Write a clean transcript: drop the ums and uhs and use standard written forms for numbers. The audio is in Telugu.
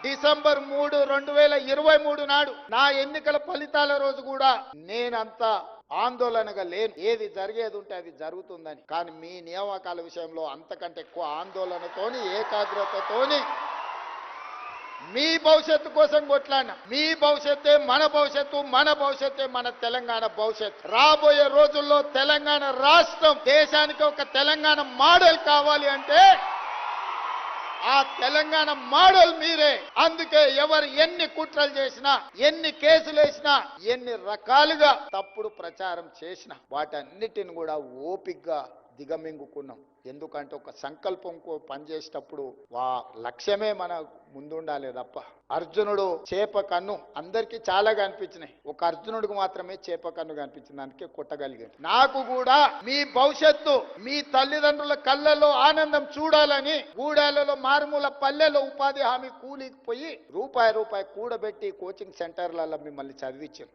డిసెంబర్ 3, 2023 నాడు నా ఎన్నికల ఫలితాల రోజు కూడా నేనంతా ఆందోళనగా లేను. ఏది జరిగేది ఉంటే అది జరుగుతుందని. కానీ మీ నియామకాల విషయంలో అంతకంటే ఎక్కువ ఆందోళనతోని, ఏకాగ్రతతోని మీ భవిష్యత్తు కోసం కొట్లాడినా. మీ భవిష్యత్తే మన భవిష్యత్తు, మన భవిష్యత్తే మన తెలంగాణ భవిష్యత్తు. రాబోయే రోజుల్లో తెలంగాణ రాష్ట్రం దేశానికి ఒక తెలంగాణ మోడల్ కావాలి అంటే ఆ తెలంగాణ మోడల్ మీరే. అందుకే ఎవరు ఎన్ని కుట్రలు చేసినా, ఎన్ని కేసులు వేసినా, ఎన్ని రకాలుగా తప్పుడు ప్రచారం చేసినా వాటన్నిటిని కూడా ఓపికగా దిగమింగుకున్నాం. ఎందుకంటే ఒక సంకల్పం పనిచేసేటప్పుడు లక్ష్యమే మన ముందుండాలి తప్ప. అర్జునుడు చేప కన్ను అందరికీ చాలా కనిపించినాయి, ఒక అర్జునుడికి మాత్రమే చేప కన్ను కనిపించింది, దానికి కొట్టగలిగాడు. నాకు కూడా మీ భవిష్యత్తు మీ తల్లిదండ్రుల కళ్ళల్లో ఆనందం చూడాలని గూడాలలో మారుమూల పల్లెలో ఉపాధి హామీ కూలికి పోయి రూపాయి కూడబెట్టి కోచింగ్ సెంటర్లలో మిమ్మల్ని చదివించారు.